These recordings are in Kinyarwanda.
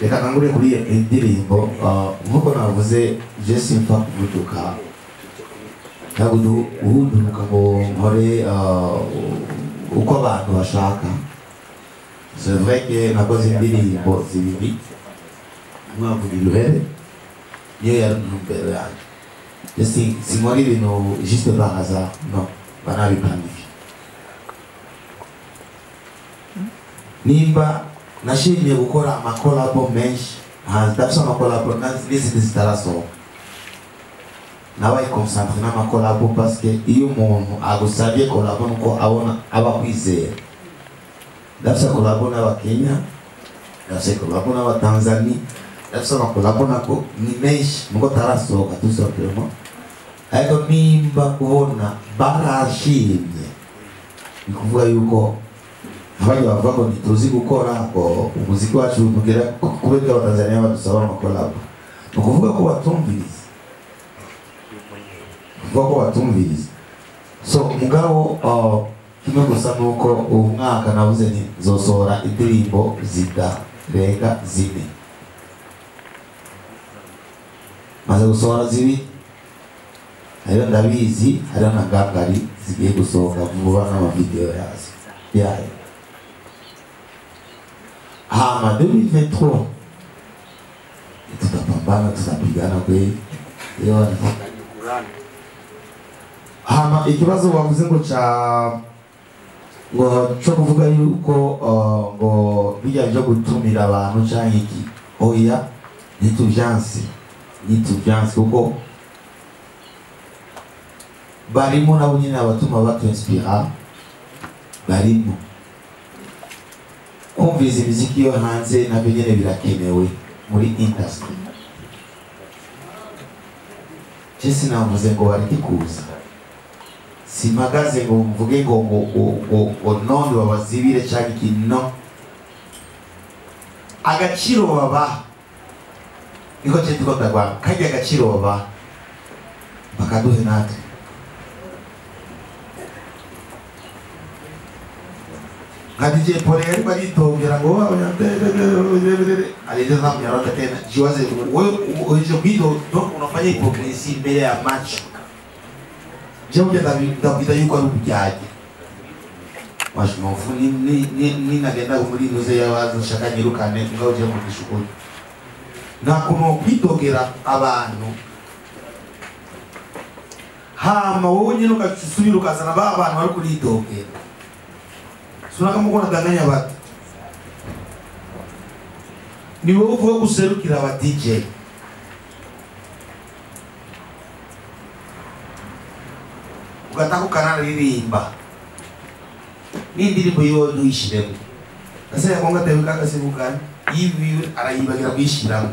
reka nangure kuri indirimbo nkuko navuze je simfa kuvuduka ntabwo uhuduka ngo nkore uko abantu bashaka. C'est vrai que nakoze indirimbo zibiri mwavuga iruhere niyo yari ntumbero yanjye. Sinkora ibintu juste par hasard, non, banabipanifiye. Nimba nashimiye gukora amakolabo menshi, ndafise amakolabo n'izindi zitarasohoka. Nabaye concentré n'amakolabo parce que iyo umuntu agusabye kolabo nuko abona aba kwizera. Ndafise kolabo n'Abakenya, ndafise kolabo n'Abatanzania, ndafise amakolabo nako ni menshi nuko tarasohoka tout simplement. Ariko nimba kubona barashimye ni kuvuga yuko abandi bavuga ngo ntituzi gukora ngo umuziki wacu mugera kubera Abatanzania badusaba amakolabo, ni ukuvuga ko batumviriza, so mugabo kimwe gusa nuko ubu mwaka navuze nti nzosohora indirimbo zidarenga 4 maze gusohora zibiri. Hariho ndabizi hariho na gangari zigiye gusohoka vuba n'amavideo yayo. Hama 2023 tutapambana, tutapigana kweli. Hama ikibazo bavuze ngo cyo kuvuga yuko ngo bijya byo gutumira abantu cyangwa iki, oya nituvyanse kuko barimo nabo nyine abatuma batwinspira, barimo kumviriza imiziki yo hanze nabyo nyine birakenewe muri industry. Jesi navuze ngo bareke kuza, simagaze ngo mvuge ngo none babazibire cyangwa iki, no. Agaciro Baha niko cyitwa ndagwa kajya Agaciro Baha Baduhe Natwe. Nka DJ Pole yari baritongera ngo aliza zamu ya rota tena jiwaze wewe ulichopido donc unafanya hypocrisie mbele ya match. Je mje ndabita yuko ari ubyaje washimofu ni nagenda muri nuze yabazo shaka nyirukane ngao je mu gishukuru na kuno kwitogera abantu hama wowe nyine ukasubira ukazana ba abantu bari kuritogera. Sunaka mukona danganya batu ni wowe uvuga guserukira aba DJ. Ugataka kanara ririmba n'indirimbo yo duishiremo ase yakonga tebuka kasibukana ivi arayibagira kwishiramo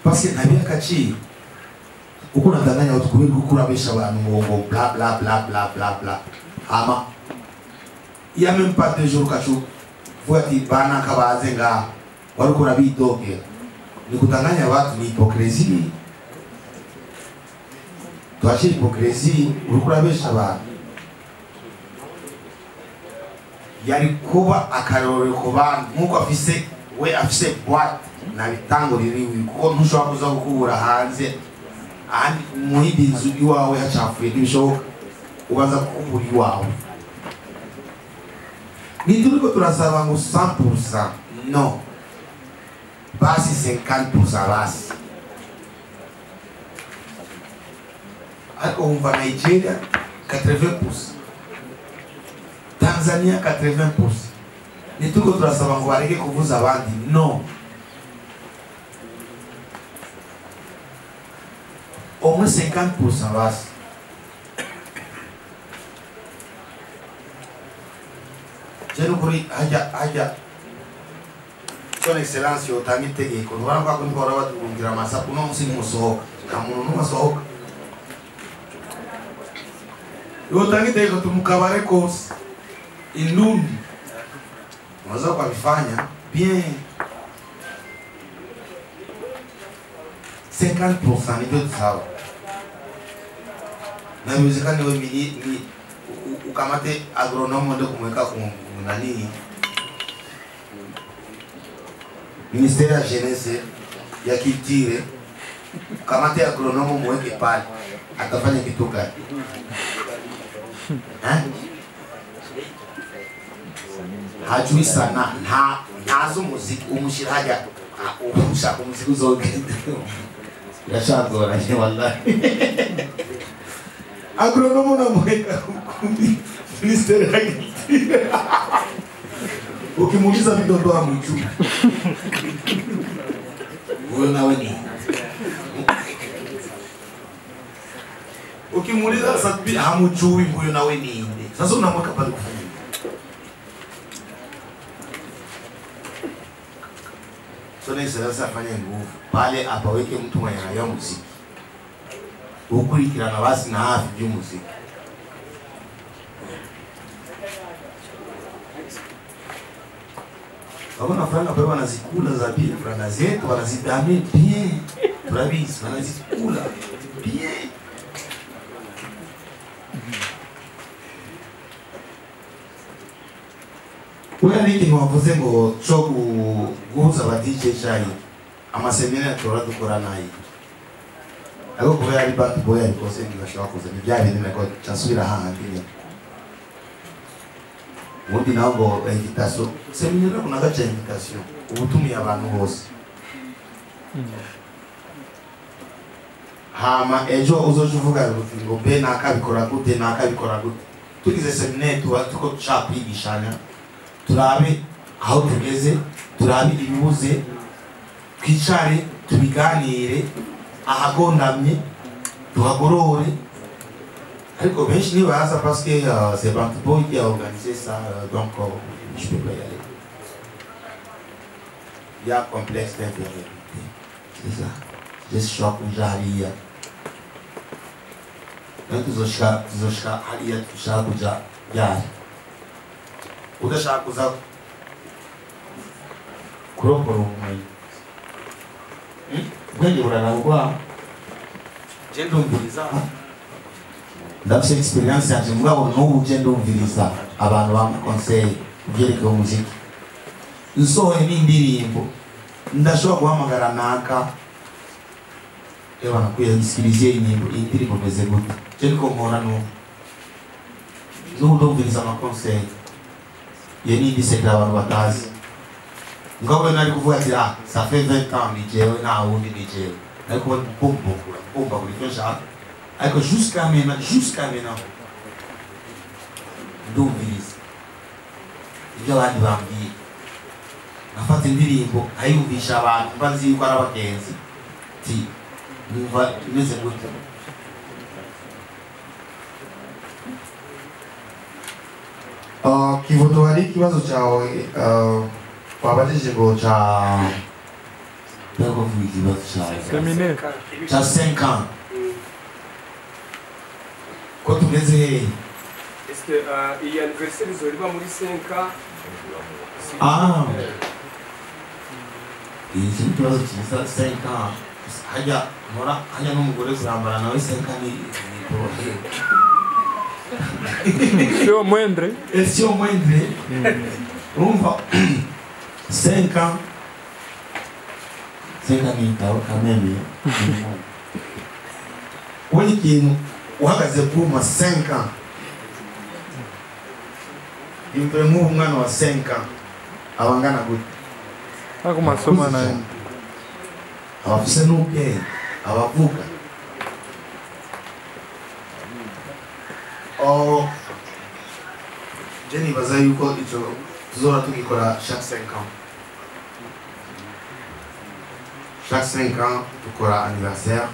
parce nabya Agaciro uko nadanganya watu kubera gukurabesha abantu ngo bla bla bla bla bla bla ama ya même pas de jour kacu vuati bana kabaze nga warukura bitoke ni kutanganya watu, ni hypocrisie. Tuache hypocrisie, urukurabesha abantu. Yari kuba akarore ku bantu nkuko afise boîte na bitango ririwi kuko ntushobora kuza gukubura hanze ahandi muhindi inzu iwawe hacafuye n'ibishoboka ubaza kukubura iwawe. Nituriko turasaba ngo 100%, no, basi 50% basi. Ariko umva Nigeria 80%, Tanzania 80%. Nituriko turasaba ngo bareke kuvuza abandi, no. Au moins 50% basi. Jeno kuri haja son excellence yotangi tegeko nubara kwa kumbora watu kungira masapu no musi musohoka kamuntu numasohoka yotangi tegeko tumukabare kose inundi unaweza kufanya bien 50% ndio sawa na muzikani wewe ni ukamate agronome ndio kumweka nani ministère ya jeunesse ya culture kamate agronome mweke pale atafanya kitu gani? Hajui sana ntazo muziki umushira haja umushaka umuziki uzogenda yashagoranye wallahi. Agronome na mweka kumbi ministère ya culture ukimuuliza mtoto wa mjuu wewe nawe ni ukimuuliza sababu hamjui huyo nawe ni sasa unamweka pale kufanya sone sasa afanye nguvu pale apaweke mtu mwenye anayua muziki ukurikirana basi na hafi by'umuziki. Abona franga pale wanazikula za pili franga zetu wanazidamia bien turabizi wanazikula bien. Kuna niki mwavuze ngo cyo guhuza ba DJ cyari amasemina tora dukora nayi ariko kubera ari Bad Boy ariko se ngibashaka kuza ni bya bintu nako cyasubira hahandi ubundi naho invitation semina kuna gacha invitation ubutumi abantu bose hama ejo uzojuvuga ngo be nakabikora gute tugize semina tuko twapigishanya turabe aho tugeze turabe ibibuze twicare tubiganire ahagondamye tuhagorore ariko benshi ni baza parce que c'est Band Boy qui a organisé ça donc je peux pas y aller. Il y a complexe d'infériorité, c'est ça. Just shock ujariya tuzoshika hariya tushaka kuja byari udashaka kuza kurokora ubumenyi ubwenge burarangwa je ndumviriza ndafite experience yaje mugabo n'ubu je ndumviriza abantu bampa conseil ubyerekeye umuziki nsohoye n'indirimbo ndashobora guhamagara naka eba nakwiye nsikirizie indirimbo meze gute je ndiko nkora n'ubu ndumviriza ama conseil yeni ndisekera abantu batazi ngabo nari kuvuga ati ça fait 20 ans ni jewe na wundi ni jewe ariko bomba kuri fesha ariko jusqu'à maintenant ndumviriza ibyo abandi bambwiye nafata indirimbo ayumvisha abantu bazi yuko ari abagenzi ti numva imeze gute kivuto hari ikibazo cyawe wabajije ngo cha ntabwo vuga ikibazo cyawe cha 5 ans ko tumeze hehe est-ce que iyi anniversaire izoriba muri 5 ans iyi kibazo cyiza 5 ans hajya n'umugore kurambara nawe 5 ans ni Sio mwendre. Sio mwendre. Rumba 5 ans. 5 ans ni tawo kameme. Wani kintu uhagaze kuma 5 ans. Impe mu mwana wa 5 ans. Abangana gute. Ako masoma na abafise n'ubwenge abavuga Jenny baza yuko ico tuzora tugikora chaque 5 ans. Chaque 5 ans tukora anniversaire.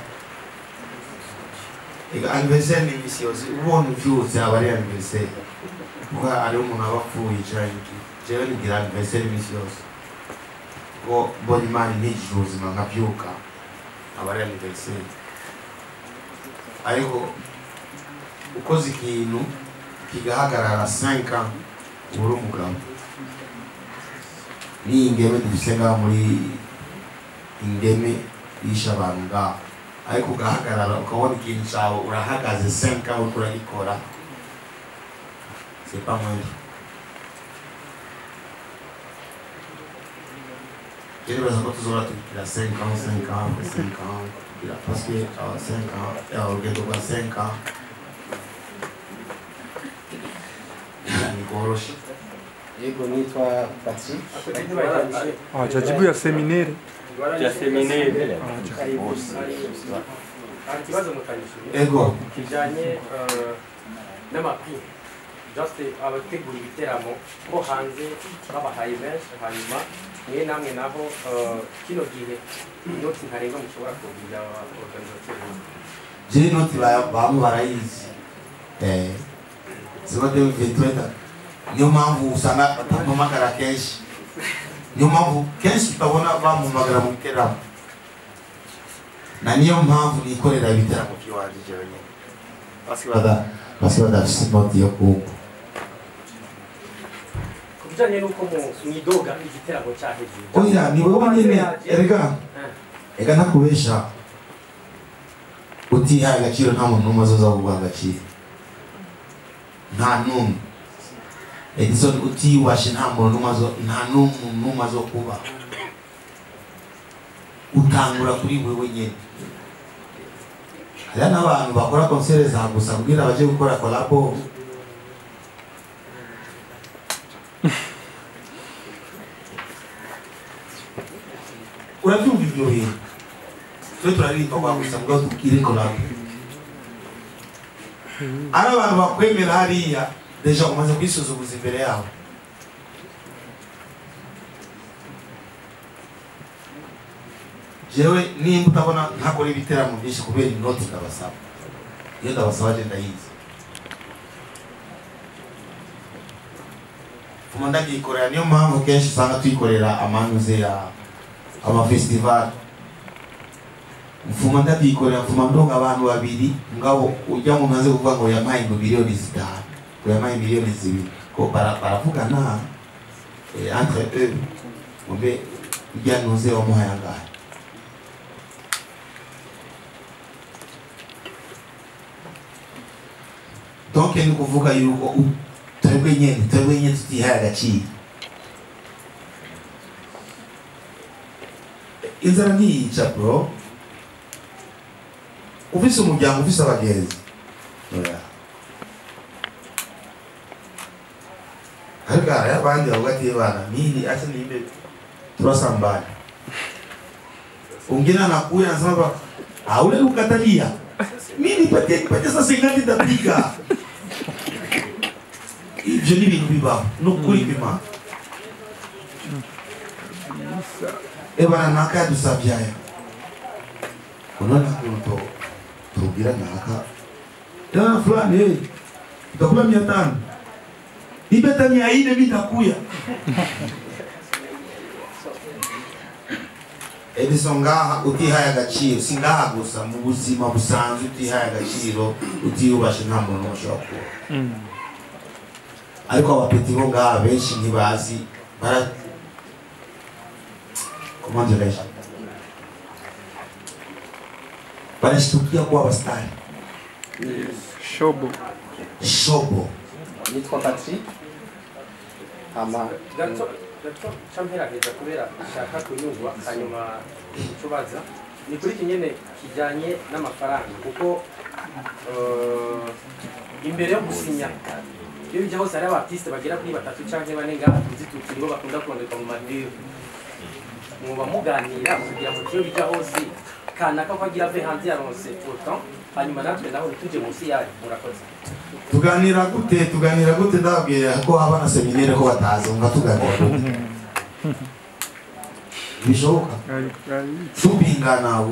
Et anniversaire ni misi yose ubona vyose abari anniversaire. Kuko ari umuntu abapfuye cyane. Jewe ngira anniversaire misi yose. Ko boni mani n'ijuzi nkabyuka abari anniversaire. Ariko ukoze ikintu kigahagarara 5 ans uri umugabo ni ingeme dusenga muri ingeme yisha abantu ngaho ariko ugahagarara ukabona ikintu cyawe urahagaze 5 ans urikora c'est pas moi Je vais vous dire qu'il a 5 ans, 5 ans, 5 ans. Il a presque 5 ans, il a organisé 5 ans. Yego nitwa Patrick. Chajibu ya seminere. Ya seminere. Ikibazo mutanyishuye. Ego. Kijanye n'amapri. Just abategura ibiteramo ko hanze babahaye benshi hanyuma niye namwe naho kino gihe inoti ntarenga mushobora kugira organization. Je noti bamwe barayizi. Sibote vitwenda. Niyo mpamvu usanga batamamagara kenshi. Niyo mpamvu kenshi utabona bamumagara mu biteramo. Na niyo mpamvu nikorera ibiteramo by'iwanje jewe nyine. Basi badafise inoti yo kuba. Kubijanye nuko mwidoga igiteramo cyaheze. Oya ni wowe nyine ega nakubesha. Utihaye agaciro nta muntu n'umwe azoza kuguha agaciro. Nta n'umwe. Edison utiwashe nta muntu n'umwe azo kuba. Utangura kuri wewe nyine. Hari n'abantu bakora concert za gusa kugira baje gukora collabo. Urabyumva ibyo bintu. Twe turaririmba kwa gusa ngo tukire collabo. Ari abantu bakwemera hariya deja umaze kwisuzuguza imbere yabo. Jewe nimba utabona ntakora ibiteramo byinshi kubera inoti ndabasaba. Iyo ndabasaba je ndayizi. Fuma ndagikorera niyo mpamvu kenshi usanga tuyikorera amanuze ya amafestival. Mfuma ndagikorera mfuma ndonga abantu babiri ngabo ujya mu maze kuvuga ngo yamaye miliyoni zitanu. Yamaye miliyoni zibiri. Ko baravugana entre eux. Mbe ujya nuze wamuhaye angahe. Donc ni kuvuga yuko twebwe nyene tutihaye agaciro. Inzara ntiyica bro. Ufise umuryango ufise abagenzi. Oya. Ariko abandi bagati bana mimi asa nimbe turasambana. Ungena nakuya nasema ule ukatalia. Mimi pate sasa ngati ndapiga. Ivyo ni bintu bibaho no kuri bima. Ebana naka dusabyaye. Unaona kuto tugira naka. Ya fulani utakula 500. Ibeta 400 bitakuya. Edison ngaha utihaye agaciro singaha gusa mu buzima busanzwe utihaye agaciro utiyubashe nta muntu ushobora kuba. Ariko abapeti bo ngaha benshi ntibazi bara comment dirais-je barashtukia kuwa bastari. Shobo Nitwa Patrick. Gato champera heza kubera shaka kunyuzwa hanyuma icubaza ni kuri kinyene kijanye n'amafaranga kuko imbere yo gusinya iyo bijya hose ari abartiste bagera kuri 3 canke 4 ngaha tuzi ngo bakunda kondeka mu madiri muba muganira kugira ngo cyo bijya hose kanaka kwagira ve hanze ya ronse autant hanyuma natwe naho tuje munsi yayo murakoze. Tuganira gute ndabwira ko abana seminere ko batazi ngo tuganira. Bishoboka. Tubingana